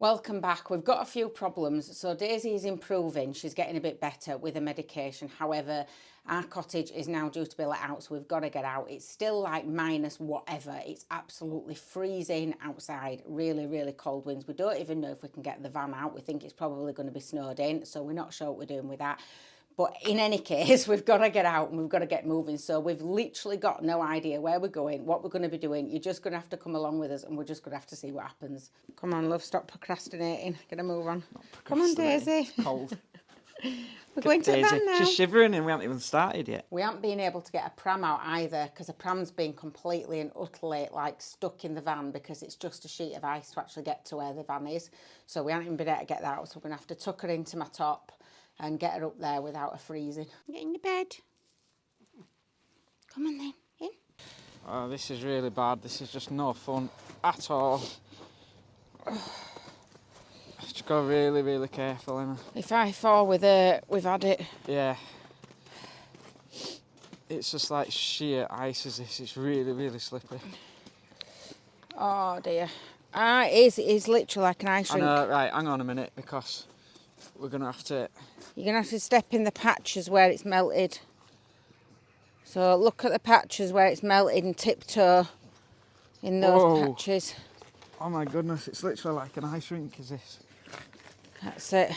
Welcome back. We've got a few problems. So Daisy is improving. She's getting a bit better with the medication. However, our cottage is now due to be let out, so we've got to get out. It's still like minus whatever. It's absolutely freezing outside. Really, really cold winds. We don't even know if we can get the van out. We think it's probably going to be snowed in, so we're not sure what we're doing with that. But in any case, we've got to get out and we've got to get moving. So we've literally got no idea where we're going, what we're going to be doing. You're just going to have to come along with us and we're just going to have to see what happens. Come on, love, stop procrastinating. Get a move on. Come on, Daisy. It's cold. We're going to the van now. She's shivering and we haven't even started yet. We haven't been able to get a pram out either because a pram's been completely and utterly like stuck in the van because it's just a sheet of ice to actually get to where the van is. So we haven't even been able to get that out. So we're going to have to tuck her into my top and get her up there without her freezing. Get in the bed. Come on then, in. Oh, this is really bad. This is just no fun at all. Just go really, really careful, Emma. If I fall with her, we've had it. Yeah. It's just like sheer ice as this. It's really, really slippery. Oh dear. It is literally like an ice rink. I know, right, hang on a minute because we're going to have to... You're going to have to step in the patches where it's melted. So look at the patches where it's melted and tiptoe in those patches. Oh my goodness, it's literally like an ice rink, is this? That's it.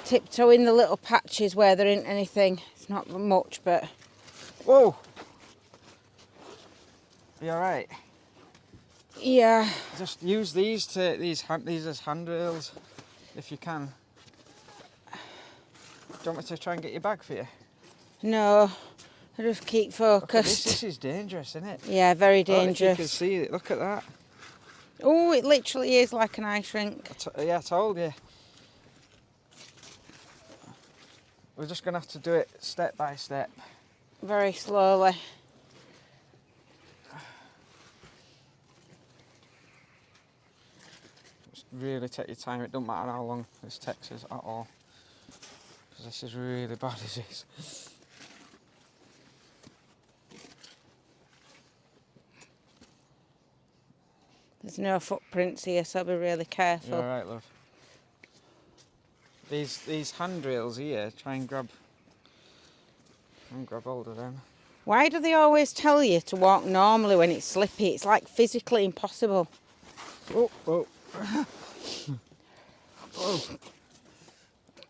Tiptoe in the little patches where there isn't anything. It's not much, but... Whoa! Are you alright? Yeah. Just use these as handrails if you can. Do you want me to try and get your bag for you? No, I just keep focused. This is dangerous, isn't it? Yeah, very dangerous. Oh, if you can see it, look at that. Oh, it literally is like an ice rink. Yeah, I told you. We're just going to have to do it step by step. Very slowly. Just really take your time. It doesn't matter how long this takes us at all. Because this is really bad as this. There's no footprints here, so be really careful. You're alright, love. These handrails here, try and grab hold of them. Why do they always tell you to walk normally when it's slippy? It's like physically impossible. Oh, oh. Oh.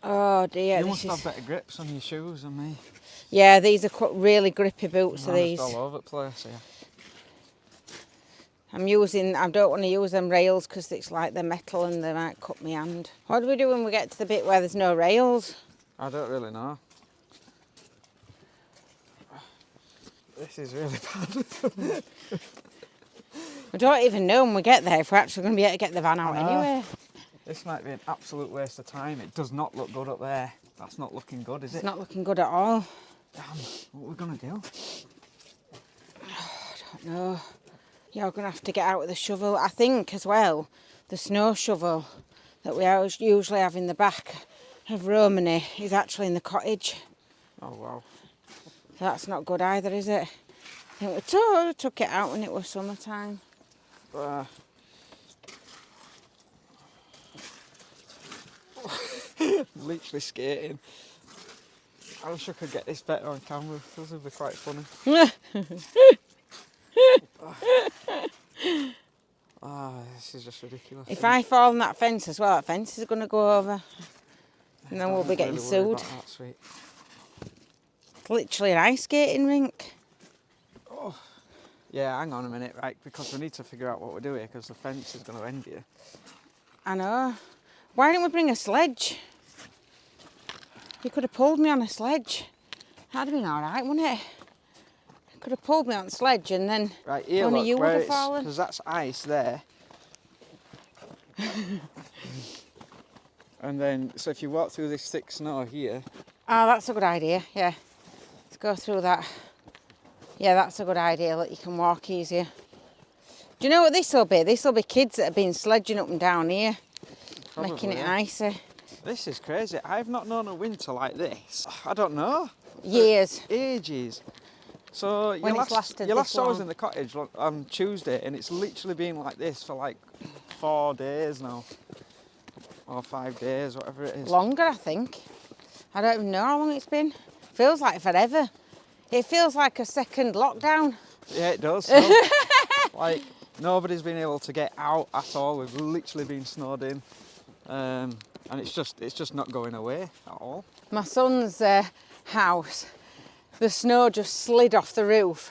Oh dear. You must have better grips on your shoes than me. Yeah, these are really grippy boots. Are these? All over the place here. I don't want to use them rails because it's like they're metal and they might cut my hand. What do we do when we get to the bit where there's no rails? I don't really know. This is really bad. We don't even know when we get there if we're actually going to be able to get the van out anyway. This might be an absolute waste of time. It does not look good up there. That's not looking good, is it? It's not looking good at all. Damn, what are we going to do? I don't know. You're going to have to get out with the shovel. I think as well, the snow shovel that we usually have in the back of Romany is actually in the cottage. Oh, wow. So that's not good either, is it? I think we took it out when it was summertime. Literally skating. I wish I could get this better on camera. This would be quite funny. This is just ridiculous. If I fall on that fence as well, that fence is going to go over. And then we'll be getting sued. That, sweet. It's literally an ice skating rink. Oh. Yeah, hang on a minute, right, because we need to figure out what we do here, because the fence is going to end here. I know. Why didn't we bring a sledge? You could have pulled me on a sledge. That'd have been alright, wouldn't it? You could have pulled me on a sledge and then right, here, only look, you would have fallen. Because that's ice there. And then, so if you walk through this thick snow here... Oh, that's a good idea, yeah. Let's go through that. Yeah, that's a good idea, that you can walk easier. Do you know what this will be? This will be kids that have been sledging up and down here. Probably, making it icy. This is crazy. I've not known a winter like this. I don't know. Years. Ages. So your last I was in the cottage on Tuesday and it's literally been like this for like 4 days now. or 5 days, whatever it is. Longer, I think. I don't even know how long it's been. Feels like forever. It feels like a second lockdown. Yeah, it does. No. Like, nobody's been able to get out at all. We've literally been snowed in. And it's just not going away at all. My son's house, the snow just slid off the roof.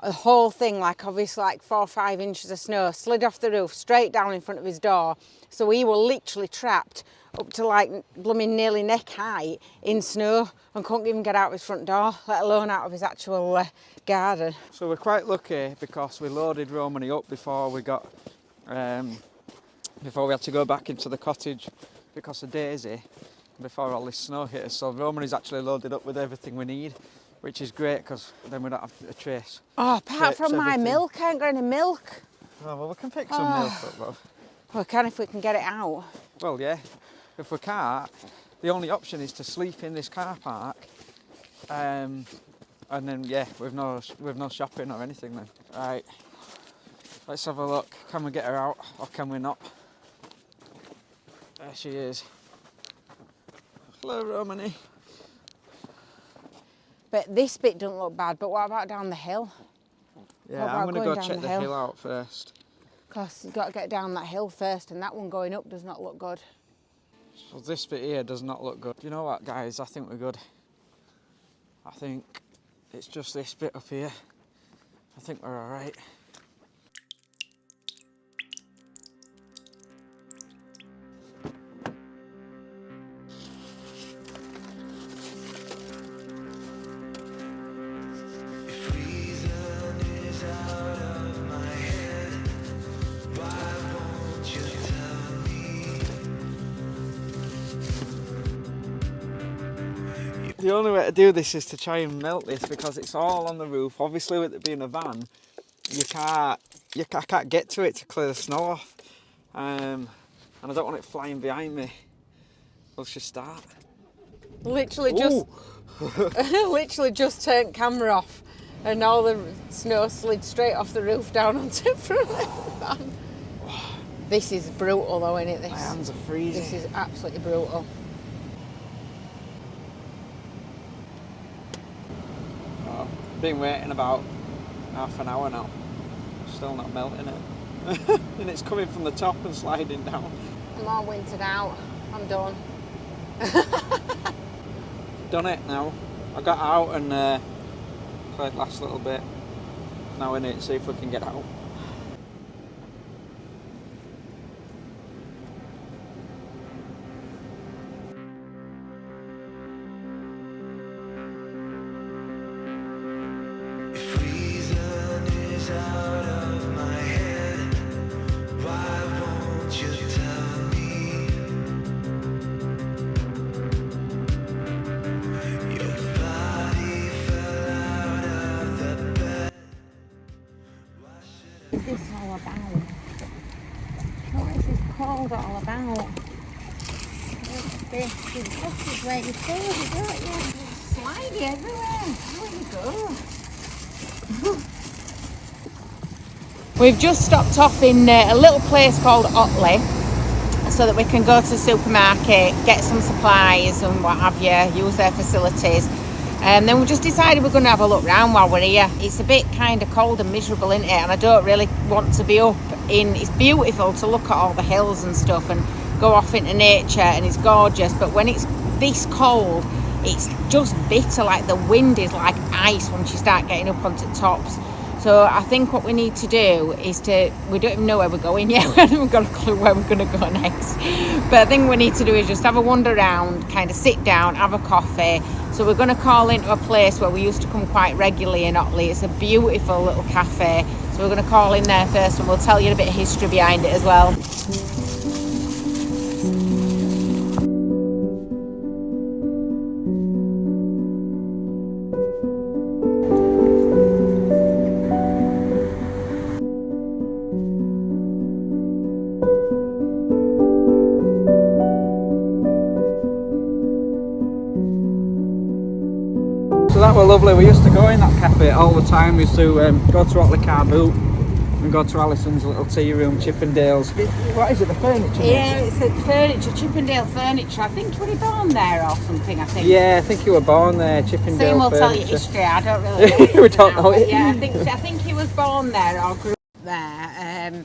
The whole thing, like obviously like 4 or 5 inches of snow, slid off the roof straight down in front of his door. So we were literally trapped up to like blooming nearly neck height in snow and couldn't even get out of his front door, let alone out of his actual garden. So we're quite lucky because we loaded Romany up before we got, before we had to go back into the cottage because of Daisy, before all this snow hit us. So Romany's actually loaded up with everything we need, which is great because then we don't have a trace. Oh, apart from my milk, I ain't got any milk. Oh, well, we can pick some milk up, love. We can if we can get it out. Well, yeah. If we can't, the only option is to sleep in this car park. And then, yeah, with no shopping or anything then. Right, let's have a look. Can we get her out or can we not? There she is. Hello, Romany. But this bit doesn't look bad, but what about down the hill? Yeah, I'm going to go check the hill out first. Because you've got to get down that hill first, and that one going up does not look good. So this bit here does not look good. You know what, guys? I think we're good. I think it's just this bit up here. I think we're all right. The only way to do this is to try and melt this because it's all on the roof. Obviously, with it being a van, I can't get to it to clear the snow off, and I don't want it flying behind me. Will she start? Literally just, literally just turned camera off, and all the snow slid straight off the roof down onto the front of the van. This is brutal, though, isn't it? This. My hands are freezing. This is absolutely brutal. Been waiting about half an hour now, still not melting it. And it's coming from the top and sliding down. I'm all wintered out, I'm done. Done it now. I got out and played last little bit. Now in it, see if we can get out. What's this all about? What is this called all about? This is where you fall, don't you? It's slidey everywhere. Where you go? We've just stopped off in a little place called Otley so that we can go to the supermarket, get some supplies and what have you, use their facilities. And then we just decided we're going to have a look round while we're here. It's a bit kind of cold and miserable, isn't it? And I don't really want to be up in... It's beautiful to look at all the hills and stuff and go off into nature, and it's gorgeous. But when it's this cold, it's just bitter. Like the wind is like ice once you start getting up onto the tops. So I think what we need to do is we don't even know where we're going yet. We haven't got a clue where we're going to go next. But I think what we need to do is just have a wander around, kind of sit down, have a coffee. So we're going to call into a place where we used to come quite regularly in Otley. It's a beautiful little cafe. So we're going to call in there first, and we'll tell you a bit of history behind it as well. So that were lovely. We used to go in that cafe all the time. We used to go to Otley Car Boot and go to Alison's little tea room, Chippendales. What is it, the furniture? Yeah, it's a furniture, Chippendale furniture. I think you were born there or something, I think. Yeah, I think you were born there, Chippendale Soon we'll furniture. tell you history, I don't really know. We don't know it. Yeah, I think he was born there or grew up there.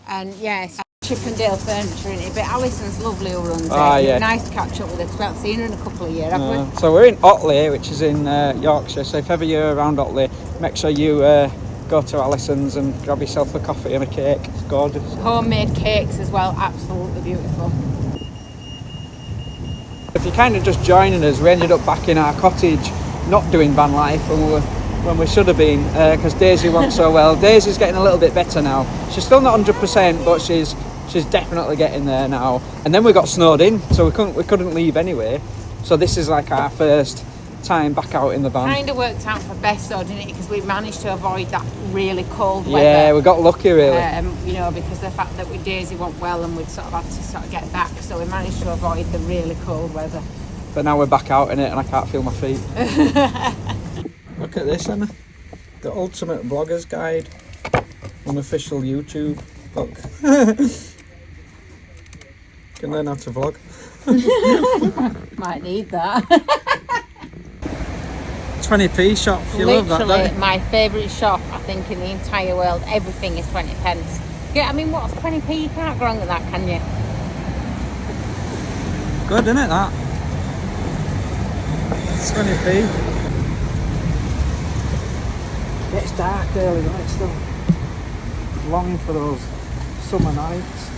And yes, Chippendale furniture in it. But Alison's lovely who runs it. Yeah. Nice to catch up with her because we haven't seen her in a couple of years, have we? So we're in Otley, which is in Yorkshire. So if ever you're around Otley, make sure you go to Alison's and grab yourself a coffee and a cake. It's gorgeous. Homemade cakes as well, absolutely beautiful. If you're kind of just joining us, we ended up back in our cottage, not doing van life when we should have been, because Daisy wasn't so well. Daisy's getting a little bit better now. She's still not 100%, but she's definitely getting there now. And then we got snowed in, so we couldn't leave anyway. So this is like our first time back out in the van. Kind of worked out for best though, didn't it? Because we managed to avoid that really cold weather. Yeah, we got lucky really. You know, because of the fact that Daisy went well and we'd sort of had to sort of get back, so we managed to avoid the really cold weather. But now we're back out in it and I can't feel my feet. Look at this, Emma. The ultimate blogger's guide. Unofficial YouTube. Look. Can learn how to vlog. Might need that. 20p shop, you love that, don't you? Literally my favourite shop, I think, in the entire world. Everything is 20 pence. Yeah, I mean, what's 20p? You can't go wrong with that, can you? Good, isn't it, that? It's 20p. It's dark early, but it's still longing for those summer nights.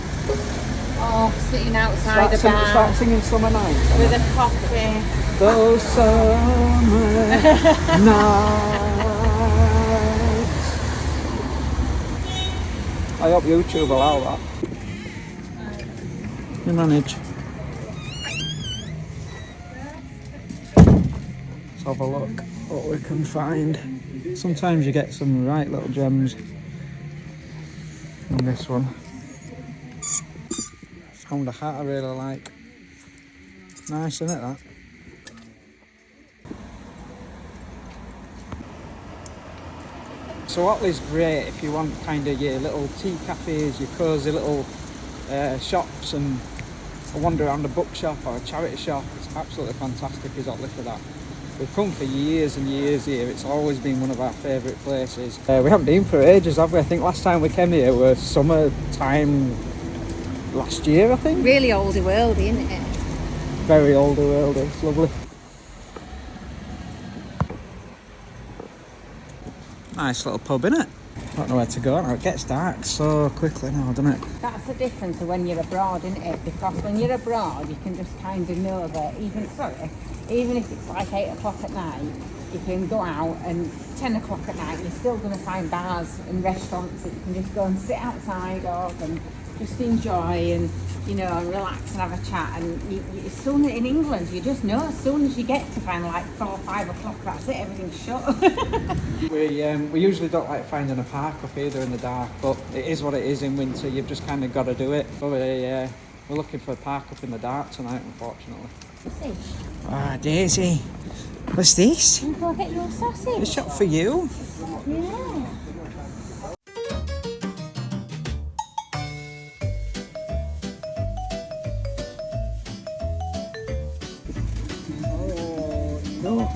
Oh, sitting outside a bar Start singing Summer Nights. with a coffee. Those summer nights. I hope YouTube allow that. You manage. Let's have a look what we can find. Sometimes you get some right little gems. And this one. Found a hat I really like. Nice, isn't it, that? So Otley's great if you want kind of your little tea cafes, your cosy little shops, and a wander around a bookshop or a charity shop. It's absolutely fantastic, is Otley, for that. We've come for years and years here. It's always been one of our favourite places. We haven't been for ages, have we? I think last time we came here was summertime last year, I think. Really oldie worldy, isn't it? Very oldie worldy. It's lovely. Nice little pub, innit? Don't know where to go now. It gets dark so quickly now, doesn't it? That's the difference of when you're abroad, isn't it? Because when you're abroad, you can just kind of know that even if it's like 8 o'clock at night, you can go out, and 10 o'clock at night, you're still going to find bars and restaurants that you can just go and sit outside of and just enjoy and, you know, and relax and have a chat. And as soon as in England, you just know as soon as you get to kind of like 4 or 5 o'clock, that's it, everything's shut. We usually don't like finding a park up either in the dark, but it is what it is in winter. You've just kind of got to do it. But we're looking for a park up in the dark tonight, unfortunately. Ah, Daisy, what's this? You go get your sausage. A shop for you. Yeah. Look.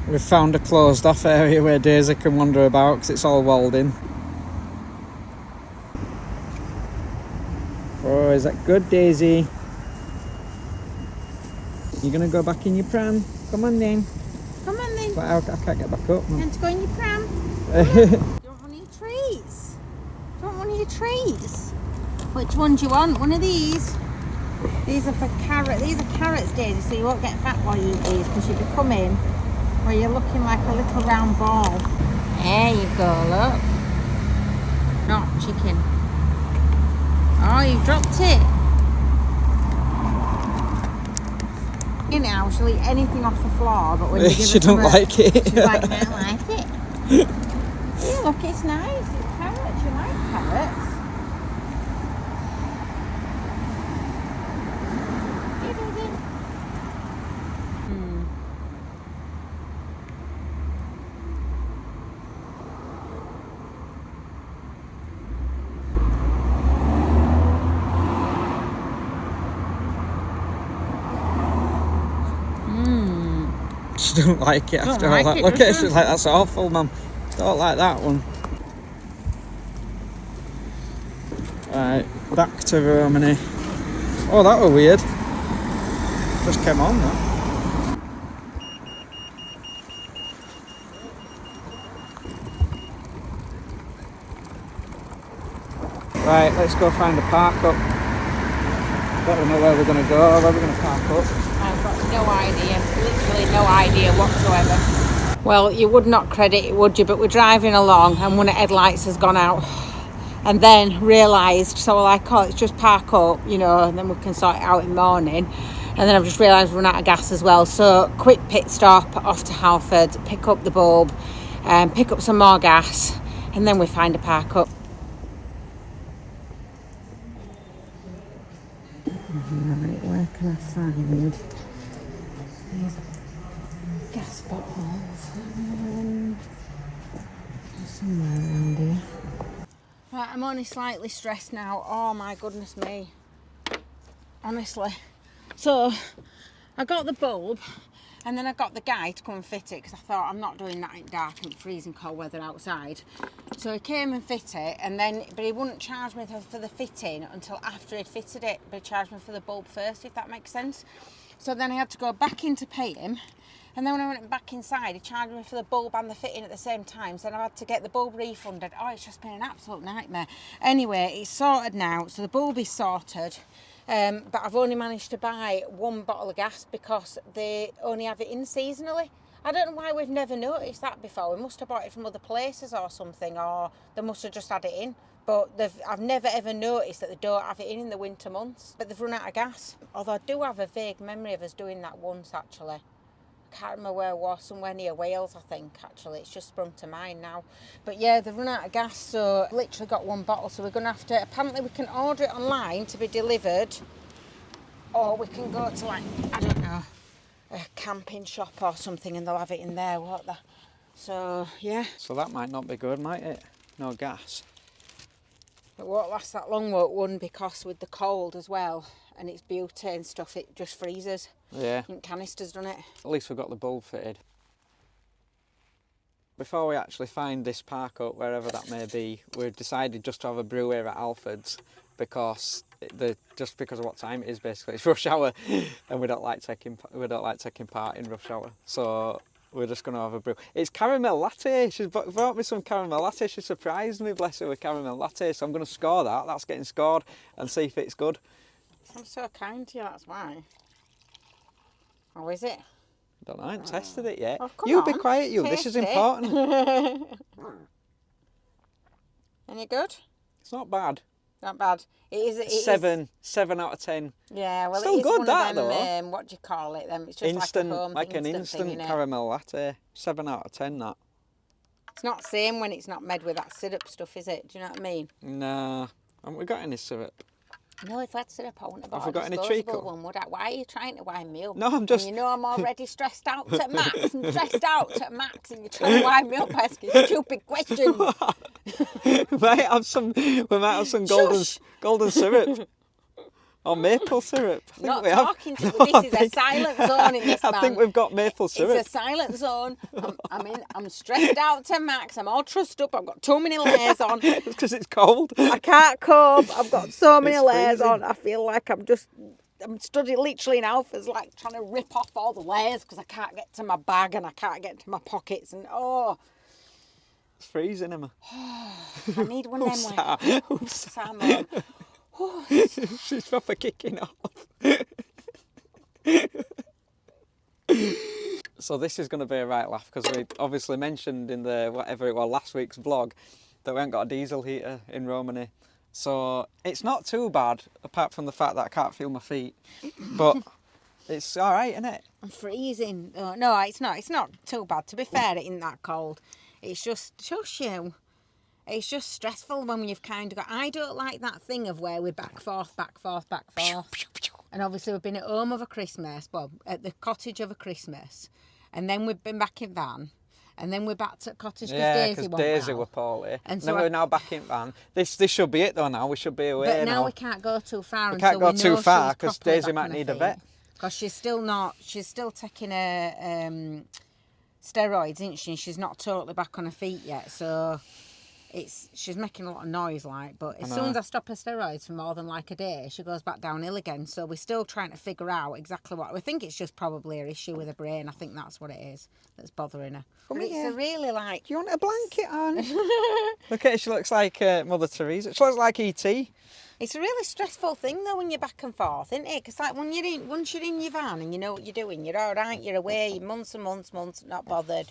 We've found a closed off area where Daisy can wander about because it's all walled in. Oh, is that good, Daisy? You gonna go back in your pram? Come on then. Come on then. But I can't get back up. You want to go in your pram? Do you want one of your treats? Do you want one of your treats? Which one do you want? One of these? These are for carrot. These are carrots, Daisy, so you won't get fat while you eat these, because you'll be coming where you're looking like a little round ball. There you go, look. Not chicken. Oh, you dropped it. You know, she'll eat anything off the floor, but when you give she her don't like it. she's like, I don't like it. Yeah, look, it's nice. It's carrots. You like carrots? doesn't like it after all like that. it, Look at does it, she's like, that's awful, mum. Don't like that one. Right, back to Romany. Oh, that were weird. Just came on, that. Right, let's go find a park up. Don't know where we're going to go, where we're going to park up. I've got no idea, literally no idea whatsoever. Well, you would not credit it, would you? But we're driving along and one of the headlights has gone out. And then realised, so we're like, oh, it's just park up, you know, and then we can sort it out in the morning. And then I've just realised we're run out of gas as well. So quick pit stop off to Halford, pick up the bulb, pick up some more gas, and then we find a park up. Right, where can I find these gas bottles? Somewhere around here. Right, I'm only slightly stressed now. Oh my goodness me. Honestly. So, I got the bulb and then I got the guy to come and fit it because I thought I'm not doing that in dark and freezing cold weather outside. So he came and fit it but he wouldn't charge me for the fitting until after he'd fitted it, but he charged me for the bulb first, if that makes sense. So then I had to go back in to pay him. And then when I went back inside, he charged me for the bulb and the fitting at the same time. So then I had to get the bulb refunded. Oh, it's just been an absolute nightmare. Anyway, it's sorted now. So the bulb is sorted. But I've only managed to buy one bottle of gas because they only have it in seasonally. I don't know why we've never noticed that before. We must have bought it from other places or something, or they must have just had it in. But I've never ever noticed that they don't have it in the winter months. But they've run out of gas. Although I do have a vague memory of us doing that once, actually. I can't remember where it was, somewhere near Wales, I think, actually. It's just sprung to mind now. But yeah, they've run out of gas, so literally got one bottle. So we're going to have to, apparently we can order it online to be delivered. Or we can go to, like, I don't know, a camping shop or something and they'll have it in there, won't they? So, yeah. So that might not be good, might it? No gas. It won't last that long, won't one, because with the cold as well, and it's butane and stuff, it just freezes. Yeah. I think canister's done it. At least we've got the bulb fitted. Before we actually find this park up, wherever that may be, we've decided just to have a brew here at Alford's because just because of what time it is. Basically, it's rush hour, and we don't like taking part in rush hour. So we're just going to have a brew. It's caramel latte. She's brought me some caramel latte. She surprised me, bless her, with caramel latte. So I'm going to score that. That's getting scored, and see if it's good. I'm so kind to you, that's why. Or is it? I don't know, I haven't tested it yet. Oh, come You on, be quiet, you. taste This is it. important. Any good? It's not bad. Not bad. It is. 7 out of 10. Yeah, well, Still it is good, one that, of them, though. what do you call it? Them. It's just Instant, like an thing, instant innit? caramel latte. 7 out of 10, that. It's not same when it's not made with that syrup stuff, is it? Do you know what I mean? Nah, haven't we got any syrup? No, if I had syrup, I wouldn't have Have bought we a got any disposable treacle? one, would I? Why are you trying to wind me up? No, I'm just... And you know I'm already stressed out at max and stressed out at max and you're trying to wind me up asking stupid questions. we might have some golden syrup. Or maple syrup. I think Not we have. talking to you. This is a silent zone in this, man. I think we've got maple syrup. It's a silent zone. I'm stressed out to max. I'm all trussed up. I've got too many layers on. It's because it's cold. I can't cope. I've got so many It's layers freezing. on. I feel like I'm studying literally in Alpha's, like trying to rip off all the layers because I can't get to my bag and I can't get to my pockets and It's freezing, Emma. I need one of them like salmon. She's proper kicking off. So this is going to be a right laugh because we obviously mentioned in the whatever it was last week's vlog that we haven't got a diesel heater in Romany. So it's not too bad apart from the fact that I can't feel my feet. But it's all right, isn't it? I'm freezing. Oh, no, it's not. It's not too bad. To be fair, it isn't that cold. It's just you. It's just stressful when you've kind of got... I don't like that thing of where we're back, forth. And obviously we've been at home over Christmas, well, at the cottage over Christmas. And then we've been back in van. And then we're back to cottage because Daisy were poorly. And then we're now back in van. This should be it though now. We should be away but now. now we can't go too far. We can't go too far because Daisy might need a vet. Because she's still taking a steroids, isn't she? She's not totally back on her feet yet, so she's making a lot of noise, like. But as soon as I stop her steroids for more than like a day, she goes back downhill again. So we're still trying to figure out exactly what. We think it's just probably her issue with her brain. I think that's what it is that's bothering her. But it's a really like. Do you want a blanket on? Look at her, she looks like Mother Teresa. She looks like E.T. It's a really stressful thing though when you're back and forth, isn't it? Because like once you're in your van and you know what you're doing, you're all right. You're away months and months, not bothered.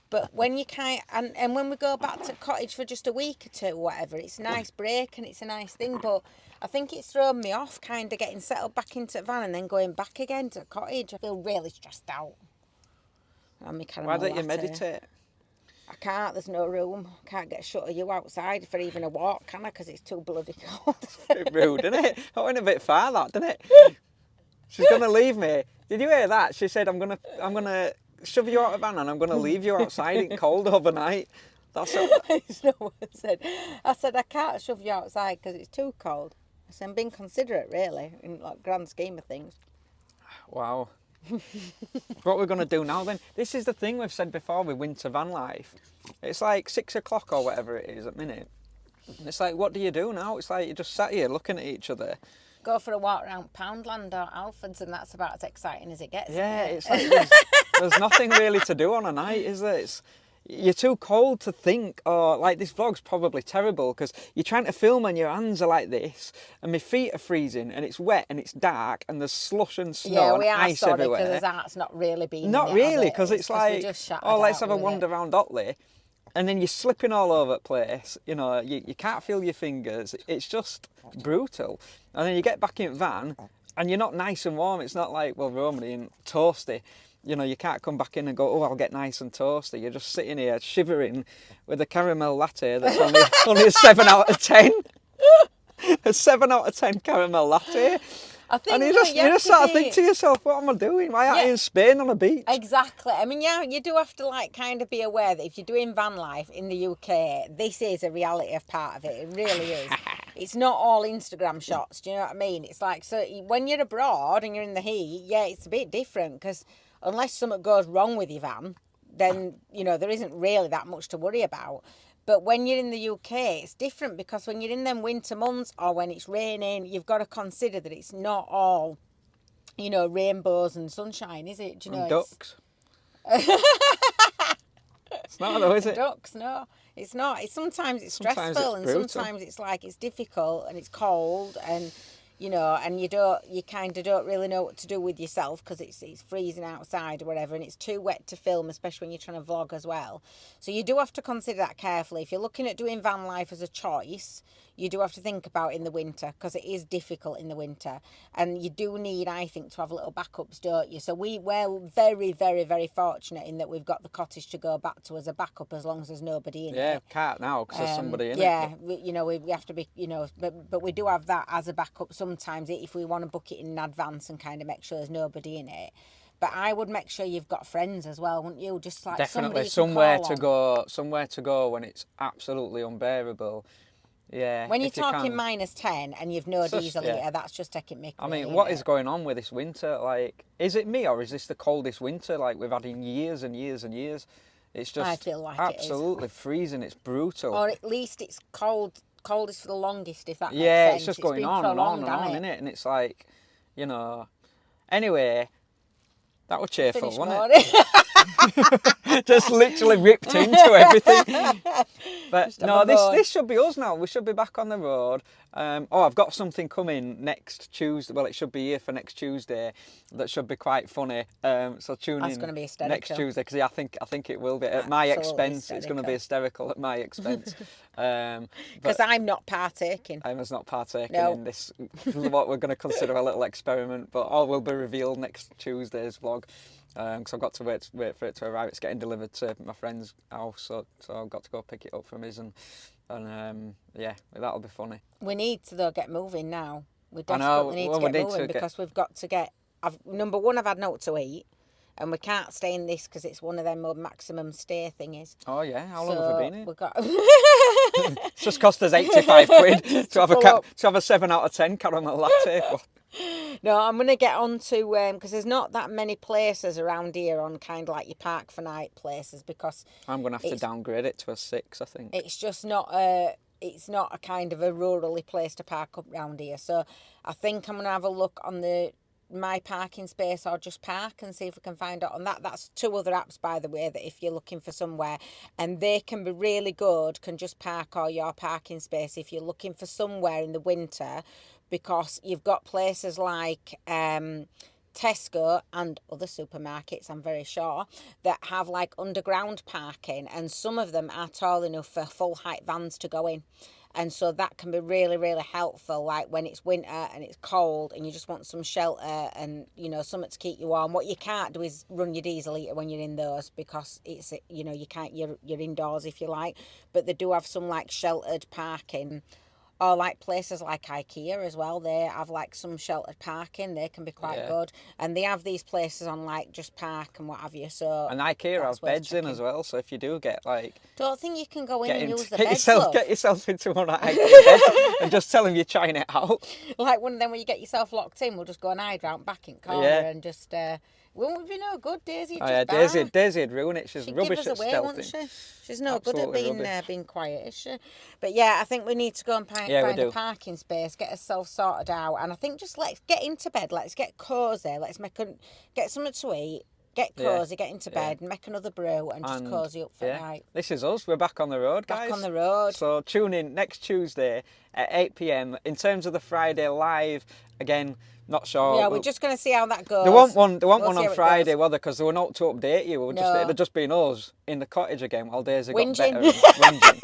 But when you and when we go back to cottage for just a week or two, or whatever, it's a nice break and it's a nice thing. But I think it's thrown me off, kind of getting settled back into the van and then going back again to cottage. I feel really stressed out. Why don't you meditate? I can't, there's no room. I can't get a shot of you outside for even a walk, can I? Because it's too bloody cold. It's a bit rude, isn't it? That went a bit far, that, didn't it? She's going to leave me. Did you hear that? She said, I'm gonna shove you out of the van and I'm going to leave you outside in cold overnight. That's it. It's not what I said. I said, I can't shove you outside because it's too cold. I said, I'm being considerate, really, in like grand scheme of things. Wow. What we're going to do now then, this is the thing we've said before with winter van life. It's like 6 o'clock or whatever it is at minute. And it's like, what do you do now? It's like you just sat here looking at each other. Go for a walk around Poundland or Alfred's and that's about as exciting as it gets. Yeah, it's like there's nothing really to do on a night, is there? You're too cold to think, or like this vlog's probably terrible because you're trying to film and your hands are like this and my feet are freezing and it's wet and it's dark and there's slush and snow and ice everywhere. Yeah, we are sorry because art's not really been Not really, because it's like, let's have a wander it. around Otley, and then you're slipping all over the place, you know, you can't feel your fingers, it's just brutal. And then you get back in the van and you're not nice and warm, it's not like, well, Romany and toasty. You know, you can't come back in and go, oh, I'll get nice and toasty. You're just sitting here shivering with a caramel latte that's only a 7 out of 10. A 7 out of 10 caramel latte. I think and you just sort of think to yourself, what am I doing? Why aren't I in Spain on a beach? Exactly. I mean, yeah, you do have to like kind of be aware that if you're doing van life in the UK, this is a reality of part of it. It really is. It's not all Instagram shots. Do you know what I mean? It's like, so when you're abroad and you're in the heat, yeah, it's a bit different because unless something goes wrong with your van, then, you know, there isn't really that much to worry about. But when you're in the UK, it's different because when you're in them winter months or when it's raining, you've got to consider that it's not all, you know, rainbows and sunshine, is it? Do you know? And ducks. It's not though, is it? Ducks, no. It's not. Sometimes it's stressful and sometimes it's like it's difficult and it's cold and, you know, and you kind of don't really know what to do with yourself because it's freezing outside or whatever and it's too wet to film, especially when you're trying to vlog as well. So you do have to consider that carefully. If you're looking at doing van life as a choice, you do have to think about in the winter because it is difficult in the winter and you do need, I think, to have little backups, don't you? So we're very, very, very fortunate in that we've got the cottage to go back to as a backup as long as there's nobody in it. Yeah, can't now because there's somebody in it. Yeah, we have to be, you know, but we do have that as a backup sometimes if we want to book it in advance and kind of make sure there's nobody in it. But I would make sure you've got friends as well, wouldn't you? Just like definitely somewhere to go when it's absolutely unbearable. Yeah. When you're talking -10 and you've no diesel heater, that's just taking mick. I mean, what is going on with this winter? Like, is it me or is this the coldest winter like we've had in years and years and years? It's just I feel like absolutely freezing. It's brutal. Or at least it's coldest for the longest, if that makes sense. Yeah, it's just going on and on and on, isn't it? And it's like, you know. Anyway, that was cheerful, wasn't it? Just literally ripped into everything. But no, this should be us now. We should be back on the road. I've got something coming next Tuesday. Well, it should be here for next Tuesday. That should be quite funny. So tune That's in going to be hysterical. Next Tuesday because I think it will be at my expense. Hysterical. It's going to be hysterical at my expense. Because I'm not partaking. Emma's not partaking in this. What we're going to consider a little experiment, but all will be revealed next Tuesday's vlog. Because I've got to wait for it to arrive. It's getting delivered to my friend's house, so I've got to go pick it up from his and yeah, that'll be funny. We need to though get moving now. We desperately need to get moving because we've got to get. Number one, I've had no to eat, and we can't stay in this because it's one of them maximum stay thingies. Oh yeah, how long have we been here? We've got. It's just cost us 85 quid to have a 7 out of 10 caramel latte. No, I'm going to get on to, because there's not that many places around here on kind of like your park for night places, because I'm going to have to downgrade it to a 6, I think. it's just not it's not a kind of a rurally place to park up round here. So I think I'm going to have a look on the my parking space or just park and see if we can find out on that. That's 2 other apps, by the way, that if you're looking for somewhere, and they can be really good, can just park all your parking space if you're looking for somewhere in the winter, because you've got places like Tesco and other supermarkets, I'm very sure, that have like underground parking, and some of them are tall enough for full height vans to go in. And so that can be really, really helpful, like when it's winter and it's cold and you just want some shelter and, you know, something to keep you warm. What you can't do is run your diesel heater when you're in those, because it's, you know, you can't, you're indoors if you like. But they do have some like sheltered parking. Or like places like IKEA as well, they have like some sheltered parking. They can be quite good, and they have these places on like just park and what have you. So And IKEA have beds in as well, so if you do get like, don't think you can go in and use the get beds, yourself love. get yourself into one of IKEA beds and just tell them you're trying it out. Like one of them where you get yourself locked in, we'll just go and hide round back in corner and just won't be no good. Daisy, Daisy would ruin it. She's rubbish give at us away, stealthing. won't she? She's no Absolutely good at being quiet, is she? But yeah, I think we need to go and find a parking space, get ourselves sorted out, and I think just let's get into bed. Let's get cosy. Let's get something to eat. Get cosy, get into bed, and make another brew, and just cosy up for night. This is us. We're back on the road, guys. Back on the road. So tune in next Tuesday at 8 p.m. In terms of the Friday live, again, not sure. Yeah, we're just going to see how that goes. They want one on Friday, will they? Because they were not to update you. It'd just been us in the cottage again while Daisy got better and whinging.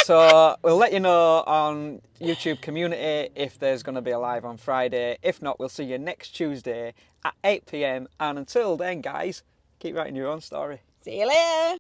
So we'll let you know on YouTube community if there's going to be a live on Friday. If not, we'll see you next Tuesday at 8 p.m. And until then, guys, keep writing your own story. See you later.